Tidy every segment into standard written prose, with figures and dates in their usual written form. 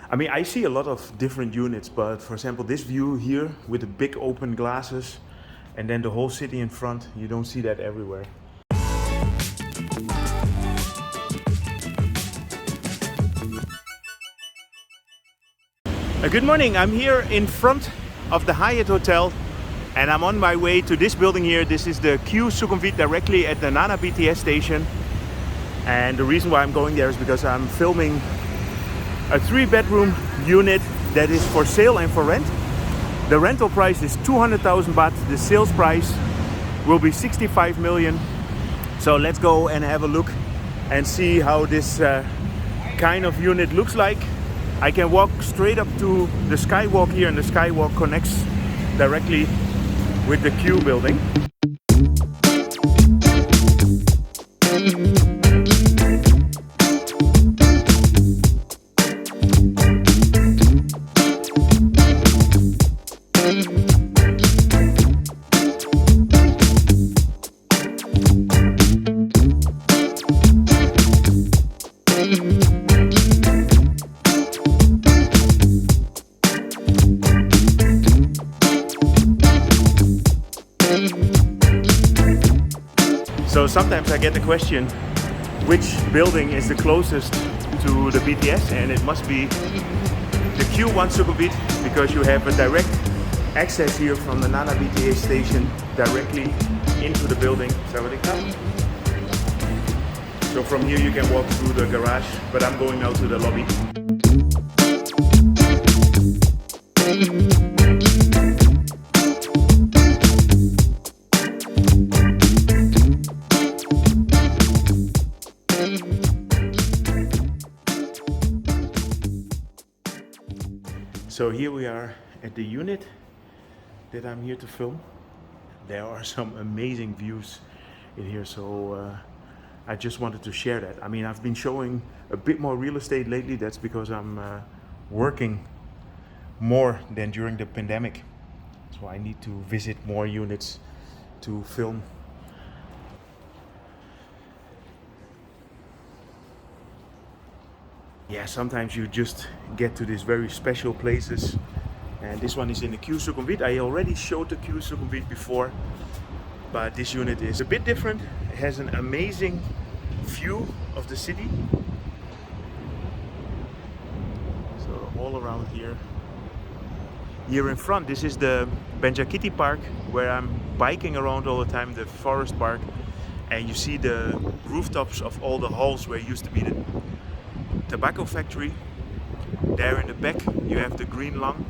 I mean, I see a lot of different units, but for example, this view here with the big open glasses and then the whole city in front, you don't see that everywhere. Good morning, I'm here in front of the Hyatt Hotel and I'm on my way to this building here. This is the Q Sukhumvit directly at the Nana BTS station. And the reason why I'm going there is because I'm filming a 3-bedroom unit that is for sale and for rent. The rental price is 200,000 baht. The sales price will be 65 million. So let's go and have a look and see how this kind of unit looks like. I can walk straight up to the skywalk here, and the skywalk connects directly with the Q building. So sometimes I get the question, which building is the closest to the BTS, and it must be the Q1 Sukhumvit, because you have a direct access here from the Nana BTS station directly into the building. So from here you can walk through the garage, but I'm going now to the lobby. So here we are at the unit that I'm here to film. There are some amazing views in here, so I just wanted to share that. I mean, I've been showing a bit more real estate lately. That's because I'm working more than during the pandemic. So I need to visit more units to film. Yeah, sometimes you just get to these very special places, and this one is in the Q Sukhumvit. I already showed the Q Sukhumvit before, but this unit is a bit different. It has an amazing view of the city. So all around here. Here in front, this is the Bangkok Park, where I'm biking around all the time, the forest park, and you see the rooftops of all the halls where it used to be the tobacco factory. There in the back you have the green lung.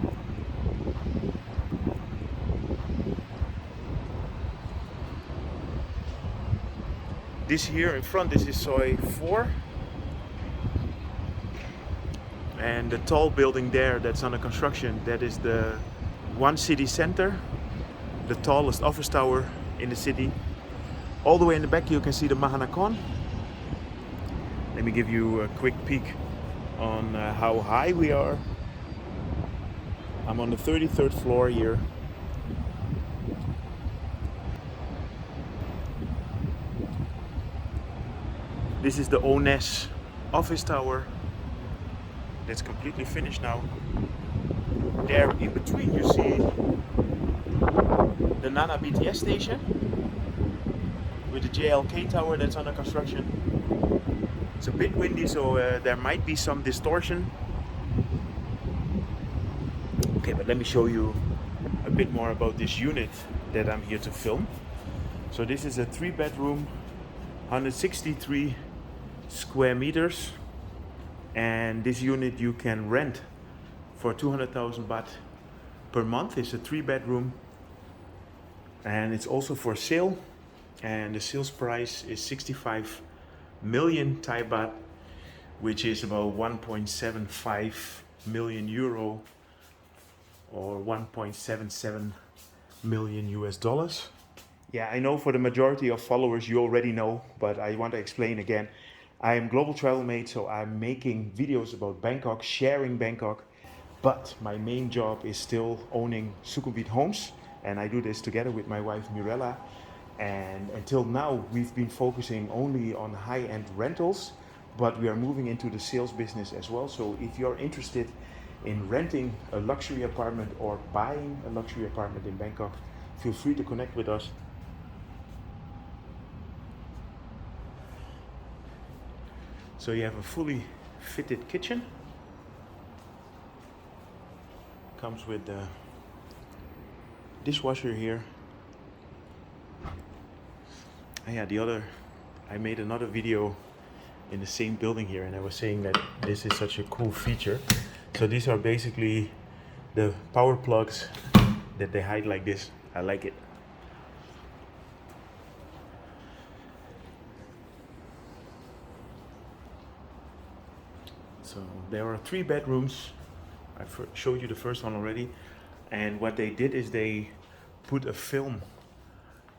This here in front, this is Soi 4. And the tall building there that's under construction, that is the One City Center, the tallest office tower in the city. All the way in the back you can see the Mahanakhon. Let me give you a quick peek on how high we are. I'm on the 33rd floor here. This is the Ones office tower. That's completely finished now. There in between you see the Nana BTS station with the JLK tower that's under construction. It's a bit windy, so there might be some distortion. Okay, but let me show you a bit more about this unit that I'm here to film. So this is a 3-bedroom, 163 square meters. And this unit you can rent for 200,000 baht per month. It's a 3-bedroom. And it's also for sale. And the sales price is 65 million Thai baht, which is about 1.75 million euro or 1.77 million US dollars. Yeah, I know for the majority of followers you already know, but I want to explain again. I am Global Travel Mate, so I'm making videos about Bangkok, sharing Bangkok, but my main job is still owning Sukhumvit Homes, and I do this together with my wife Mirela. And until now we've been focusing only on high-end rentals, but we are moving into the sales business as well. So if you're interested in renting a luxury apartment or buying a luxury apartment in Bangkok, feel free to connect with us. So you have a fully fitted kitchen. Comes with the dishwasher here. And yeah, I made another video in the same building here, and I was saying that this is such a cool feature. So these are basically the power plugs that they hide like this. I like it. So there are 3 bedrooms. I showed you the first one already. And what they did is they put a film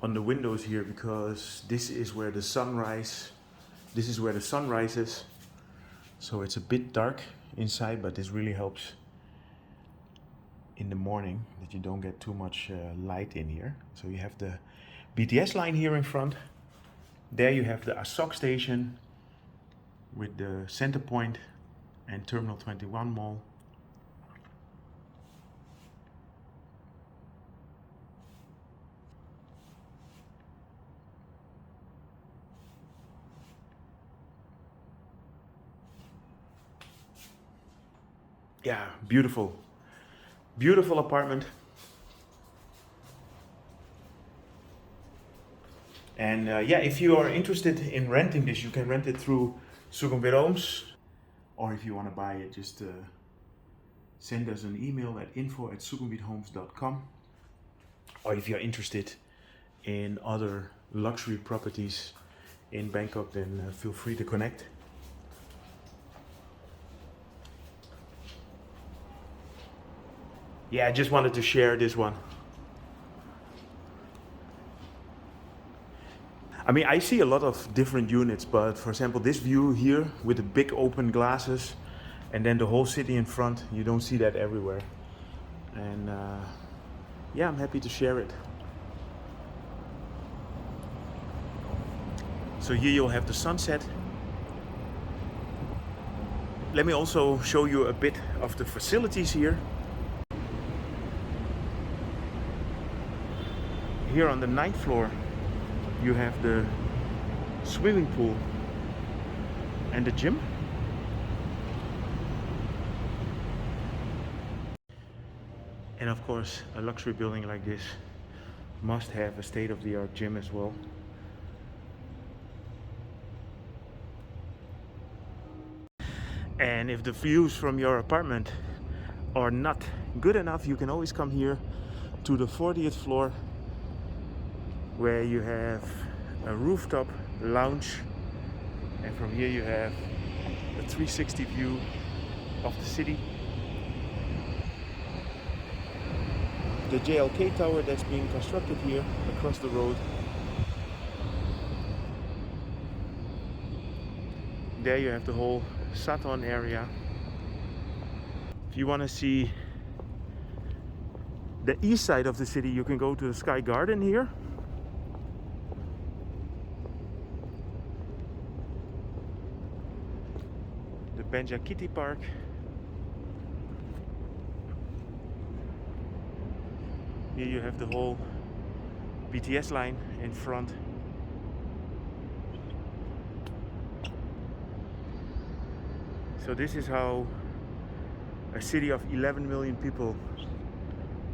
on the windows here, because this is where the sun rises. So it's a bit dark inside, but this really helps in the morning that you don't get too much light in here. So you have the BTS line here in front. There you have the Asok station with the Center Point and Terminal 21 Mall. Yeah, beautiful apartment. And yeah, if you are interested in renting this, you can rent it through Sukhumvit Homes, or if you want to buy it, just send us an email at info@sukhumvithomes.com. Or if you're interested in other luxury properties in Bangkok, then feel free to connect. Yeah, I just wanted to share this one. I mean, I see a lot of different units, but for example, this view here with the big open glasses and then the whole city in front, you don't see that everywhere. And yeah, I'm happy to share it. So here you'll have the sunset. Let me also show you a bit of the facilities here. Here on the 9th floor, you have the swimming pool and the gym. And of course, a luxury building like this must have a state-of-the-art gym as well. And if the views from your apartment are not good enough, you can always come here to the 40th floor, where you have a rooftop lounge, and from here you have a 360 view of the city. The JLK tower that's being constructed here across the road. There you have the whole Saton area. If you want to see the east side of the city, you can go to the Sky Garden here. The Benjakiti Park. Here you have the whole BTS line in front. So this is how a city of 11 million people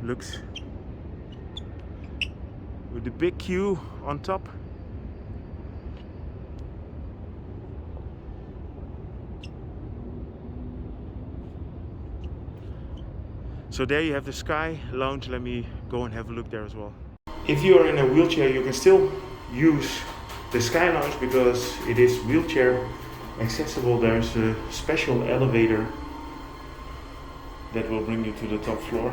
looks, with the big Q on top. So there you have the Sky Lounge. Let me go and have a look there as well. If you are in a wheelchair, you can still use the Sky Lounge because it is wheelchair accessible. There's a special elevator that will bring you to the top floor.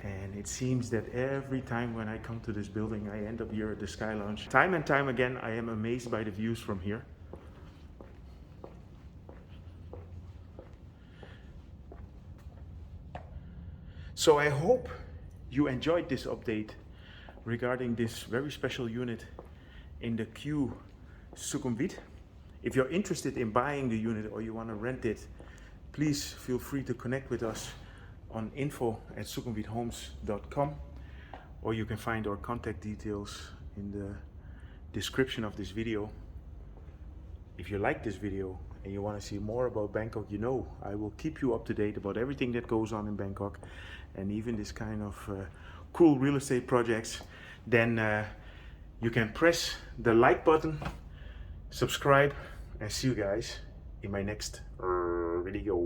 And it seems that every time when I come to this building, I end up here at the Sky Lounge. Time and time again, I am amazed by the views from here. So I hope you enjoyed this update regarding this very special unit in the Q1 Sukhumvit. If you're interested in buying the unit or you want to rent it, please feel free to connect with us on info@sukhumvithomes.com, or you can find our contact details in the description of this video. If you like this video and you want to see more about Bangkok, you know I will keep you up to date about everything that goes on in Bangkok, and even this kind of cool real estate projects. Then you can press the like button, subscribe, and see you guys in my next video.